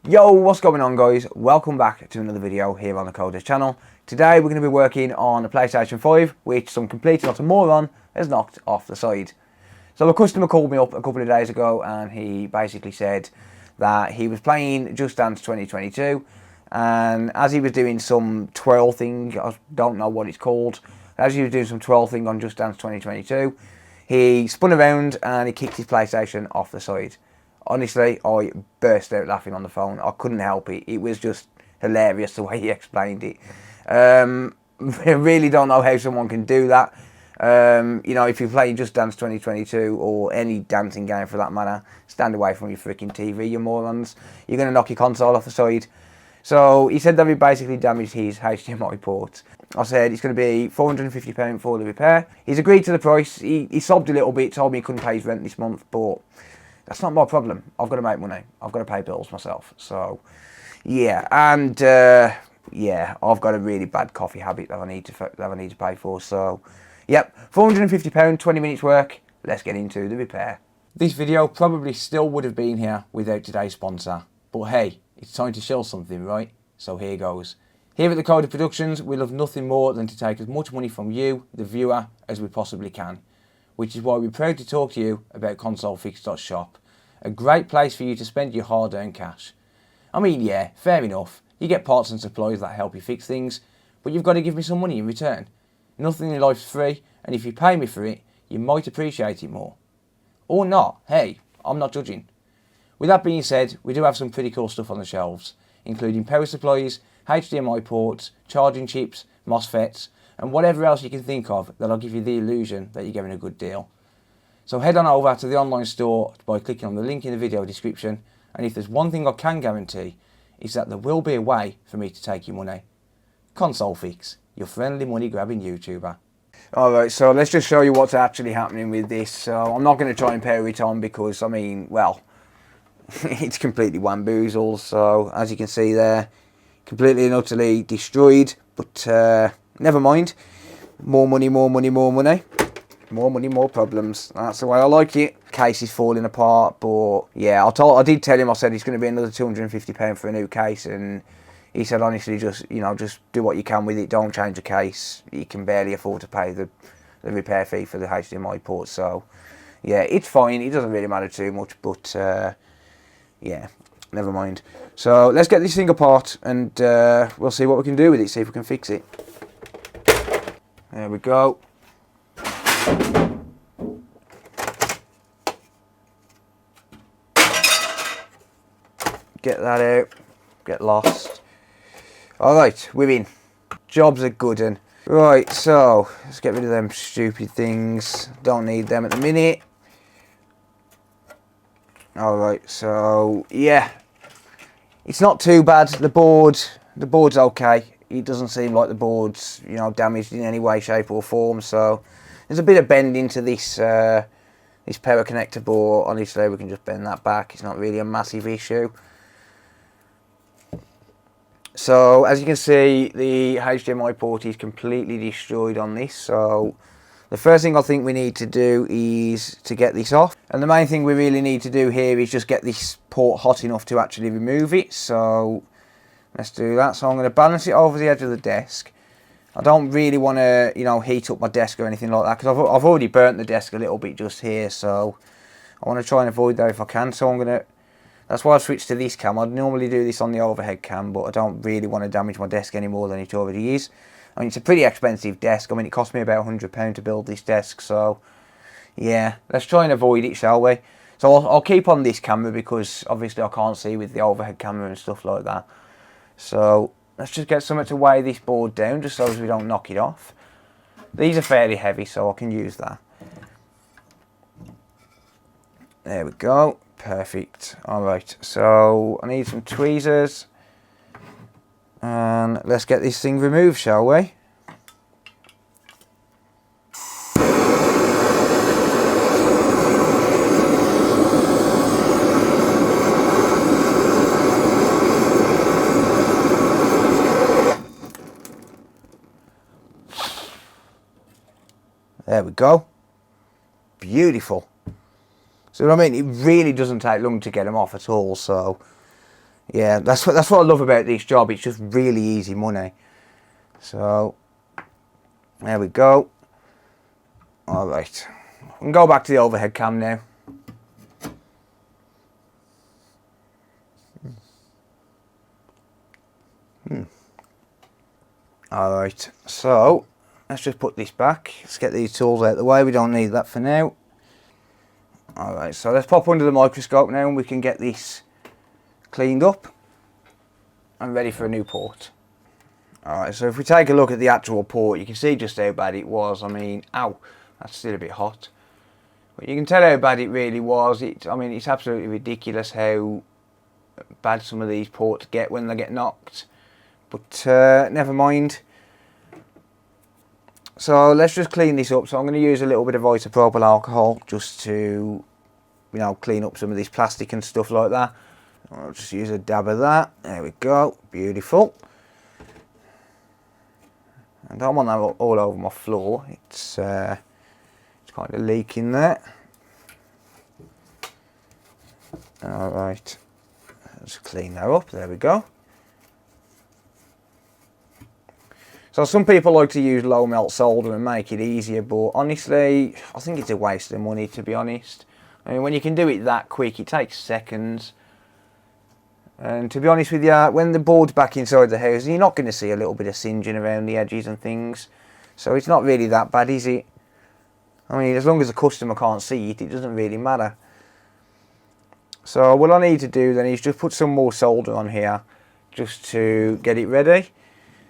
Yo, what's going on guys? Welcome back to another video here on the Coders channel. Today we're going to be working on a PlayStation 5, which some complete not a moron has knocked off the side. So a customer called me up a couple of days ago and he basically said that he was playing Just Dance 2022, and as he was doing some twirl thing, I don't know what it's called, as he was doing some twirl thing on Just Dance 2022, he spun around and he kicked his PlayStation off the side. Honestly, I burst out laughing on the phone. I couldn't help it. It was just hilarious the way he explained it. I really don't know how someone can do that. You know, if you're playing Just Dance 2022 or any dancing game for that matter, stand away from your freaking TV, you morons. You're going to knock your console off the side. So he said that he basically damaged his HDMI port. I said it's going to be £450 for the repair. He's agreed to the price. He sobbed a little bit, told me he couldn't pay his rent this month, but that's not my problem. I've got to make money. I've got to pay bills myself. So, yeah. And, yeah, I've got a really bad coffee habit that I need to pay for. So, yep, £450, 20 minutes work. Let's get into the repair. This video probably still would have been here without today's sponsor. But hey, it's time to show something, right? So here goes. Here at the Coder Productions, we love nothing more than to take as much money from you, the viewer, as we possibly can. Which is why we're proud to talk to you about consolefix.shop, a great place for you to spend your hard-earned cash. I mean, yeah, fair enough, you get parts and supplies that help you fix things, but you've got to give me some money in return. Nothing in life's free, and if you pay me for it, you might appreciate it more. Or not, hey, I'm not judging. With that being said, we do have some pretty cool stuff on the shelves, including power supplies, HDMI ports, charging chips, MOSFETs, and whatever else you can think of that'll give you the illusion that you're getting a good deal. So head on over to the online store by clicking on the link in the video description, and if there's one thing I can guarantee, is that there will be a way for me to take your money. ConsoleFix, your friendly money grabbing YouTuber. Alright, so let's just show you what's actually happening with this. So I'm not going to try and power it on because, I mean, well, it's completely wamboozled. So as you can see there, completely and utterly destroyed, but never mind. More money, more money, more money. More money, more problems. That's the way I like it. Case is falling apart, but yeah, I did tell him, I said it's going to be another £250 for a new case, and he said honestly, just, you know, just do what you can with it. Don't change the case. You can barely afford to pay the repair fee for the HDMI port. So yeah, it's fine. It doesn't really matter too much, but yeah, never mind. So let's get this thing apart and we'll see what we can do with it, see if we can fix it. There we go. Get that out. Get lost. Alright, we're in. Job's a good one. Right, so let's get rid of them stupid things. Don't need them at the minute. Alright, so yeah. It's not too bad. The board's okay. It doesn't seem like the board's, you know, damaged in any way, shape or form. So there's a bit of bending to this this power connector, but honestly we can just bend that back. It's not really a massive issue. So as you can see, the HDMI port is completely destroyed on this. So the first thing I think we need to do is to get this off. And the main thing we really need to do here is just get this port hot enough to actually remove it. So let's do that. So I'm going to balance it over the edge of the desk. I don't really want to, you know, heat up my desk or anything like that, because I've already burnt the desk a little bit just here. So I want to try and avoid that if I can. So I'm going to, that's why I've switched to this cam. I'd normally do this on the overhead cam, but I don't really want to damage my desk any more than it already is. I mean, it's a pretty expensive desk. I mean, it cost me about £100 to build this desk. So yeah, let's try and avoid it, shall we? So I'll keep on this camera because obviously I can't see with the overhead camera and stuff like that. So let's just get something to weigh this board down just so as we don't knock it off. These are fairly heavy, so I can use that. There we go. Perfect. Alright, so I need some tweezers. And let's get this thing removed, shall we? There we go. Beautiful. So I mean, it really doesn't take long to get them off at all. So Yeah, that's what I love about this job. It's just really easy money. So there we go. All right, we can go back to the overhead cam now. All right, so let's just put this back. Let's get these tools out of the way. We don't need that for now. All right, so let's pop under the microscope now and we can get this cleaned up and ready for a new port. Alright, so if we take a look at the actual port, you can see just how bad it was. I mean, ow, that's still a bit hot. But you can tell how bad it really was. I mean, it's absolutely ridiculous how bad some of these ports get when they get knocked. But never mind. So let's just clean this up. So I'm going to use a little bit of isopropyl alcohol just to, you know, clean up some of this plastic and stuff like that. I'll just use a dab of that. There we go. Beautiful. I don't want that all over my floor. It's kind of leaking there. All right. Let's clean that up. There we go. So some people like to use low melt solder and make it easier, but honestly, I think it's a waste of money, to be honest. I mean, when you can do it that quick, it takes seconds. And to be honest with you, when the board's back inside the house, you're not going to see a little bit of singeing around the edges and things. So it's not really that bad, is it? I mean, as long as the customer can't see it, it doesn't really matter. So what I need to do then is just put some more solder on here just to get it ready.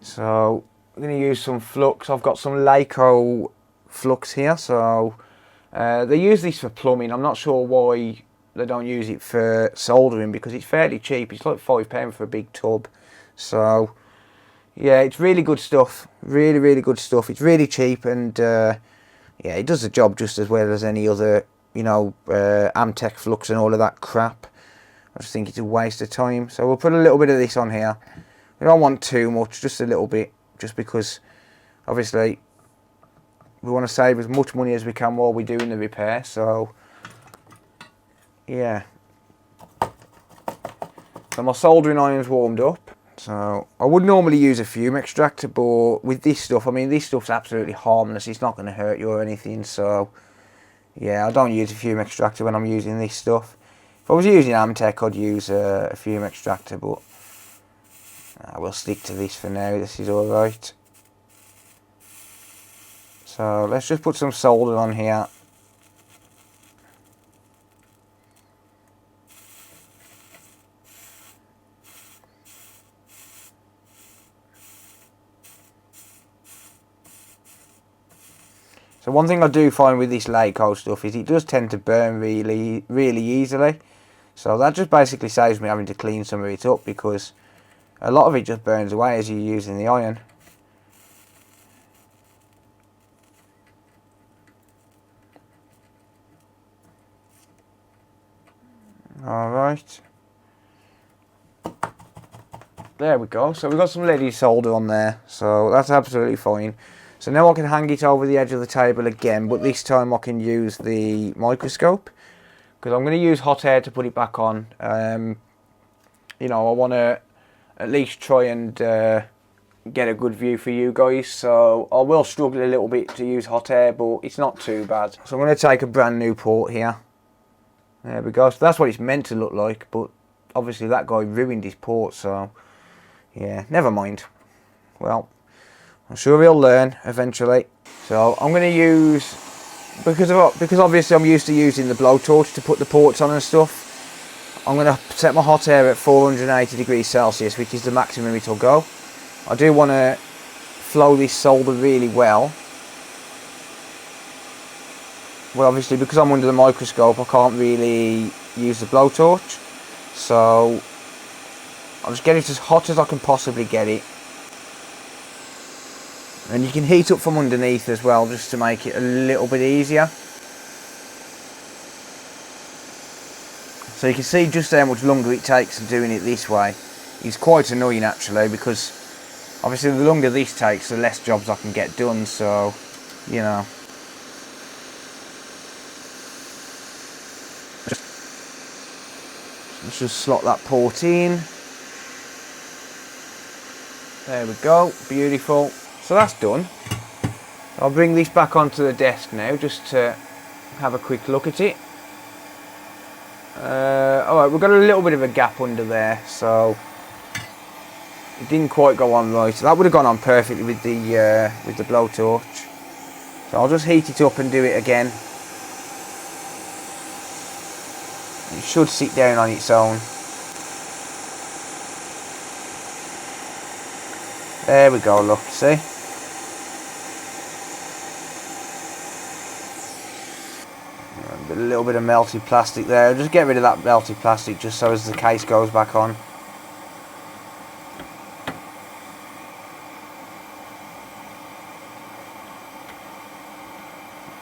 So I'm going to use some flux. I've got some Hakko flux here. So they use this for plumbing. I'm not sure why they don't use it for soldering because it's fairly cheap. It's like £5 for a big tub. So yeah, it's really good stuff. Really good stuff. It's really cheap and yeah, it does the job just as well as any other, you know, Amtech flux and all of that crap. I just think it's a waste of time. So we'll put a little bit of this on here. We don't want too much, just a little bit, just because obviously we want to save as much money as we can while we're doing the repair. So yeah. So my soldering iron's warmed up. So I would normally use a fume extractor, but with this stuff, I mean, this stuff's absolutely harmless. It's not going to hurt you or anything. So yeah, I don't use a fume extractor when I'm using this stuff. If I was using Amtech, I'd use a fume extractor, but I will stick to this for now. This is all right. So let's just put some solder on here. So one thing I do find with this Hakko stuff is it does tend to burn really easily. So that just basically saves me having to clean some of it up because a lot of it just burns away as you're using the iron. Alright. There we go. So we've got some lady solder on there. So that's absolutely fine. So now I can hang it over the edge of the table again, but this time I can use the microscope because I'm going to use hot air to put it back on. You know, I want to at least try and get a good view for you guys. So I will struggle a little bit to use hot air, but it's not too bad. So I'm going to take a brand new port here. There we go. So that's what it's meant to look like, but obviously that guy ruined his port, so yeah, never mind. Well, I'm sure he'll learn eventually. So I'm going to use, because obviously I'm used to using the blowtorch to put the ports on and stuff, I'm going to set my hot air at 480 degrees Celsius, which is the maximum it'll go. I do want to flow this solder really well. Well, obviously because I'm under the microscope I can't really use the blowtorch, so I'll just get it as hot as I can possibly get it. And you can heat up from underneath as well, just to make it a little bit easier. So you can see just how much longer it takes doing it this way. It's quite annoying actually, because obviously the longer this takes, the less jobs I can get done, so, you know. Let's just slot that port in. There we go, beautiful. So that's done. I'll bring this back onto the desk now just to have a quick look at it. Alright, we've got a little bit of a gap under there, so it didn't quite go on right. So that would have gone on perfectly with the blowtorch. So I'll just heat it up and do it again. It should sit down on its own. There we go, look, see? A little bit of melted plastic there. Just get rid of that melted plastic just so as the case goes back on.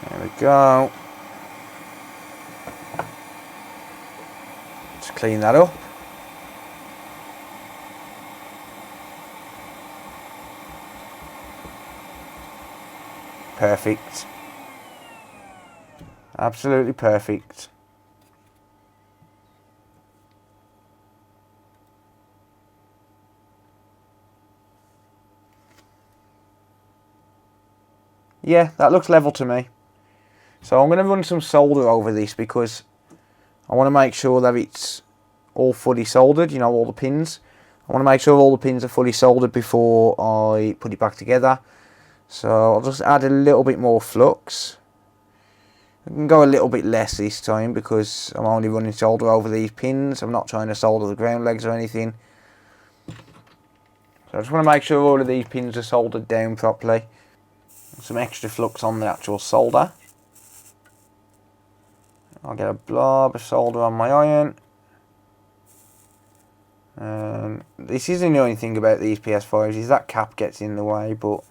There we go. Just clean that up. Perfect. Absolutely perfect. Yeah, that looks level to me. So I'm going to run some solder over this because I want to make sure that it's all fully soldered, you know, all the pins. I want to make sure all the pins are fully soldered before I put it back together. So I'll just add a little bit more flux. I can go a little bit less this time because I'm only running solder over these pins. I'm not trying to solder the ground legs or anything. So I just want to make sure all of these pins are soldered down properly. Some extra flux on the actual solder. I'll get a blob of solder on my iron. This is the annoying thing about these PS5s is that cap gets in the way, but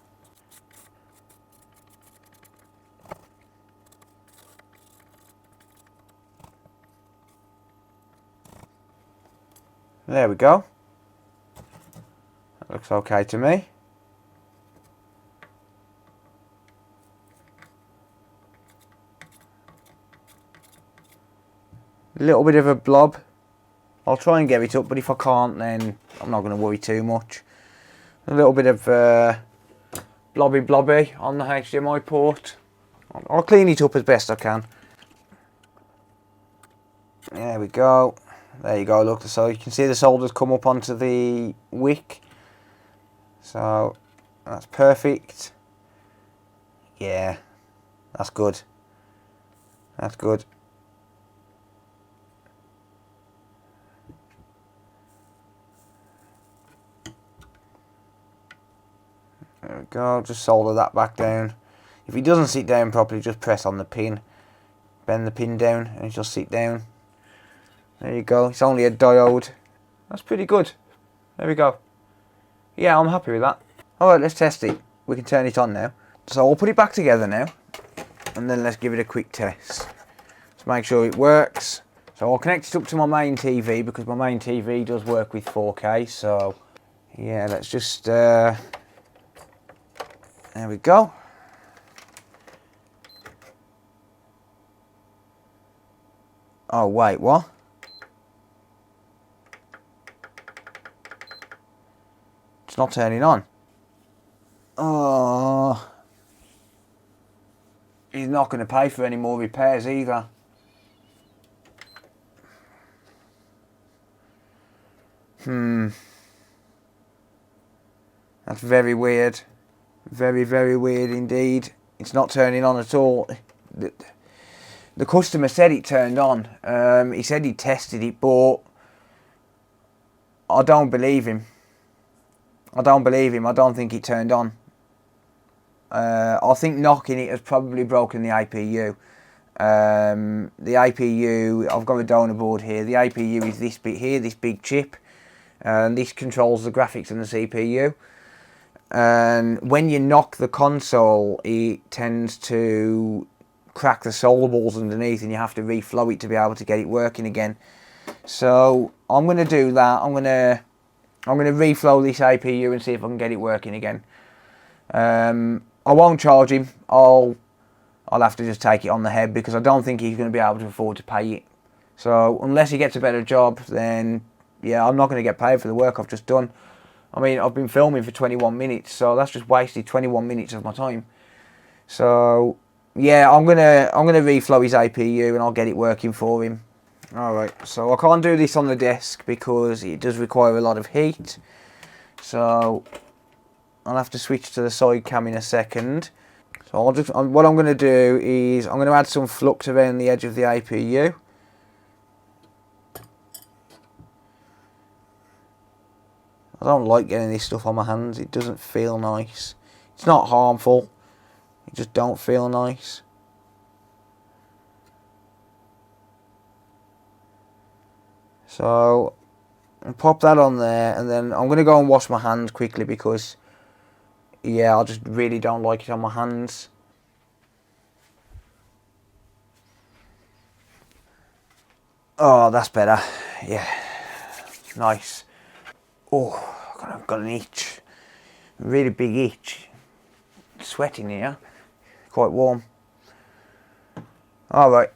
there we go. That looks okay to me. A little bit of a blob. I'll try and get it up, but if I can't, then I'm not going to worry too much. A little bit of blobby on the HDMI port. I'll clean it up as best I can. There we go. There you go, look, so you can see the solder's come up onto the wick. So, that's perfect. Yeah, that's good. That's good. There we go, just solder that back down. If it doesn't sit down properly, just press on the pin. Bend the pin down and it'll sit down. There you go, it's only a diode. That's pretty good. There we go. Yeah, I'm happy with that. Alright, let's test it. We can turn it on now. So I'll put it back together now. And then let's give it a quick test. Let's make sure it works. So I'll connect it up to my main TV because my main TV does work with 4K. So yeah, let's just... there we go. Oh wait, what? It's not turning on. Oh, he's not going to pay for any more repairs either. That's very weird. Very, very weird indeed. It's not turning on at all. The customer said it turned on. He said he tested it, but I don't believe him. I don't believe him. I don't think it turned on. I think knocking it has probably broken the APU. The APU, I've got a donor board here. The APU is this bit here, this big chip. And this controls the graphics and the CPU. And when you knock the console, it tends to crack the solder balls underneath and you have to reflow it to be able to get it working again. So I'm going to do that. I'm going to reflow this APU and see if I can get it working again. I won't charge him. I'll have to just take it on the head because I don't think he's going to be able to afford to pay it. So unless he gets a better job, then yeah, I'm not going to get paid for the work I've just done. I mean, I've been filming for 21 minutes, so that's just wasted 21 minutes of my time. So yeah, I'm gonna reflow his APU and I'll get it working for him. Alright, so I can't do this on the desk because it does require a lot of heat. So I'll have to switch to the side cam in a second. So what I'm going to do is I'm going to add some flux around the edge of the APU. I don't like getting this stuff on my hands. It doesn't feel nice. It's not harmful. It just don't feel nice. So I'll pop that on there, and then I'm going to go and wash my hands quickly because, yeah, I just really don't like it on my hands. Oh, that's better. Yeah, nice. Oh, I've got an itch. A really big itch. It's sweating here. Quite warm. Alright.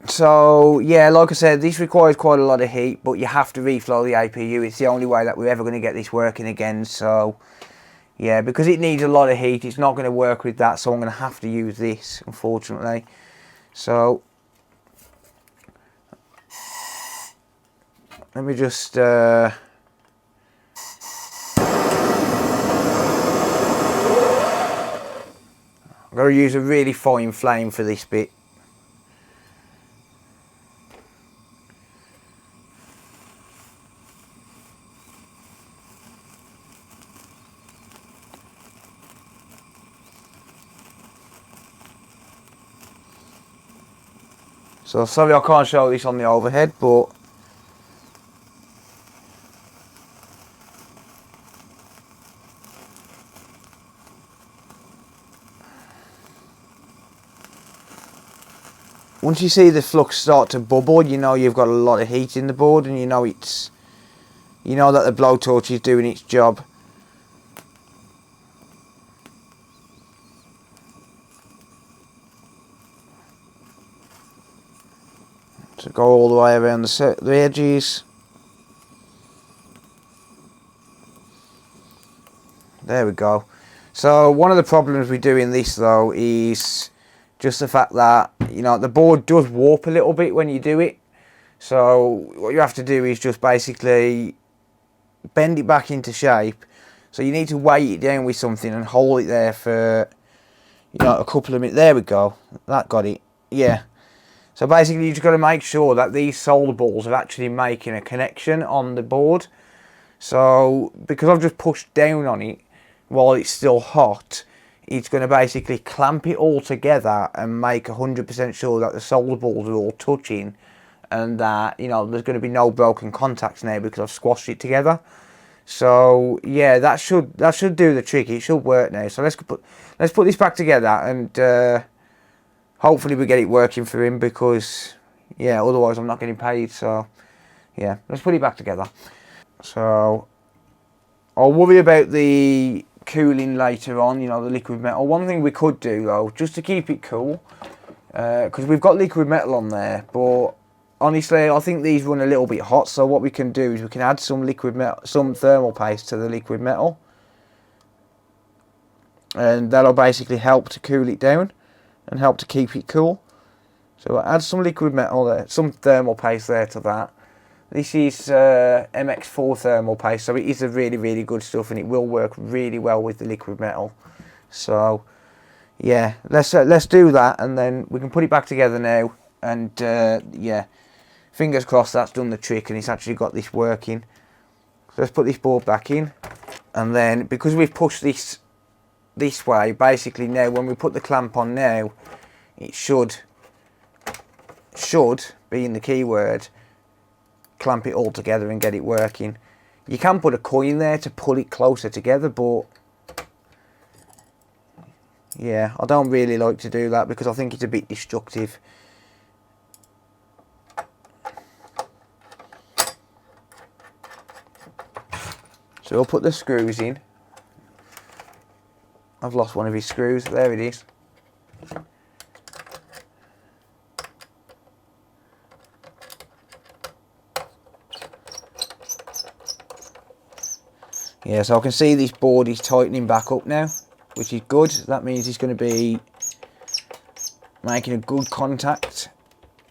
So, yeah, like I said, this requires quite a lot of heat, but you have to reflow the APU. It's the only way that we're ever going to get this working again. So, yeah, because it needs a lot of heat, it's not going to work with that. So I'm going to have to use this, unfortunately. So, let me just... I'm going to use a really fine flame for this bit. So sorry I can't show this on the overhead, but once you see the flux start to bubble, you know you've got a lot of heat in the board, and you know that the blowtorch is doing its job. So go all the way around the edges. There we go. So one of the problems with doing this though is just the fact that, you know, the board does warp a little bit when you do it. So what you have to do is just basically bend it back into shape. So you need to weight it down with something and hold it there for, you know, a couple of minutes. There we go. That got it. Yeah. So basically you've just got to make sure that these solder balls are actually making a connection on the board. So because I've just pushed down on it while it's still hot, it's going to basically clamp it all together and make 100% sure that the solder balls are all touching, and that, you know, there's going to be no broken contacts now because I've squashed it together. So yeah, that should do the trick. It should work now. So let's put this back together, and hopefully we get it working for him, because yeah, otherwise I'm not getting paid. So yeah, let's put it back together. So I'll worry about the cooling later on, you know, the liquid metal. One thing we could do though, just to keep it cool, because we've got liquid metal on there, but honestly I think these run a little bit hot. So what we can do is we can add some liquid metal, some thermal paste to the liquid metal, and that'll basically help to cool it down and help to keep it cool. So I'll add some liquid metal there, some thermal paste there to that. This is MX4 thermal paste, so it is a really, really good stuff, and it will work really well with the liquid metal. So yeah, let's do that, and then we can put it back together now. And yeah, fingers crossed that's done the trick and it's actually got this working. So let's put this board back in, and then because we've pushed this way, basically now when we put the clamp on now, it should be in the keyword, clamp it all together and get it working. You can put a coin there to pull it closer together, but yeah, I don't really like to do that because I think it's a bit destructive. So we'll put the screws in. I've lost one of his screws. There it is. Yeah, so I can see this board is tightening back up now, which is good. That means it's going to be making a good contact.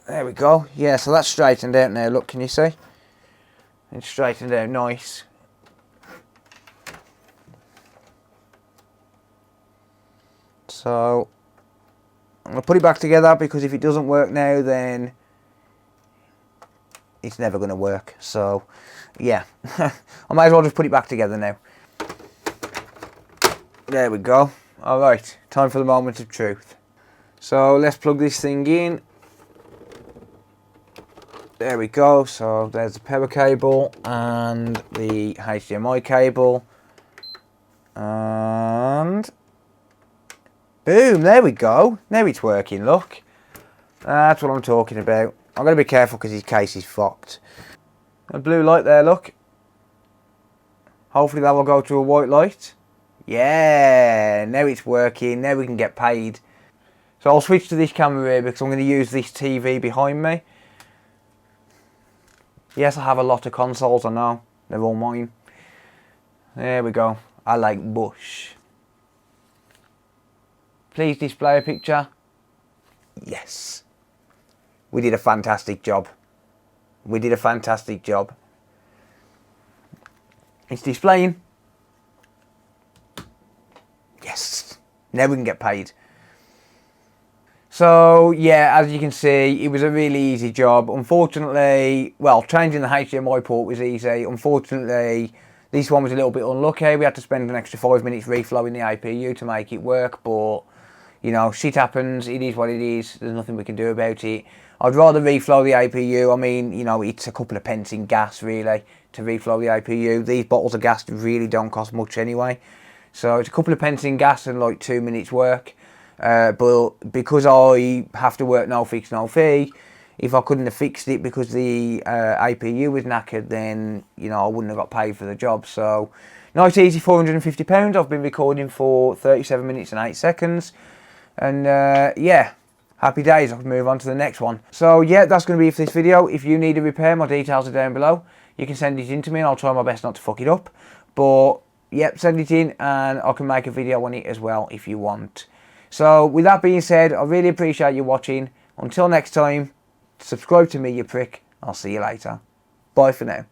There we go. Yeah, so that's straightened out now. Look, can you see? It's straightened out nice. So I'm going to put it back together, because if it doesn't work now, then it's never going to work. So yeah, I might as well just put it back together now. There we go. Alright, time for the moment of truth. So let's plug this thing in. There we go. So there's the power cable and the HDMI cable. And boom, there we go. Now it's working, look. That's what I'm talking about. I'm going to be careful because his case is fucked. A blue light there, look. Hopefully that will go to a white light. Yeah, now it's working. Now we can get paid. So I'll switch to this camera here because I'm going to use this TV behind me. Yes, I have a lot of consoles, I know. They're all mine. There we go. I like bush. Please display a picture. Yes. We did a fantastic job. We did a fantastic job. It's displaying. Yes. Now we can get paid. So yeah, as you can see, it was a really easy job. Unfortunately, well, changing the HDMI port was easy. Unfortunately, this one was a little bit unlucky. We had to spend an extra 5 minutes reflowing the APU to make it work, but you know, shit happens. It is what it is. There's nothing we can do about it. I'd rather reflow the APU. I mean, you know, it's a couple of pence in gas, really, to reflow the APU. These bottles of gas really don't cost much anyway. So it's a couple of pence in gas and like 2 minutes work. But because I have to work no fix, no fee, if I couldn't have fixed it because the APU was knackered, then, you know, I wouldn't have got paid for the job. So, nice easy £450. I've been recording for 37 minutes and 8 seconds. And yeah, happy days. I can move on to the next one. So yeah, that's going to be it for this video. If you need a repair, my details are down below. You can send it in to me and I'll try my best not to fuck it up. But yep, send it in and I can make a video on it as well if you want. So with that being said, I really appreciate you watching. Until next time, subscribe to me, you prick. I'll see you later. Bye for now.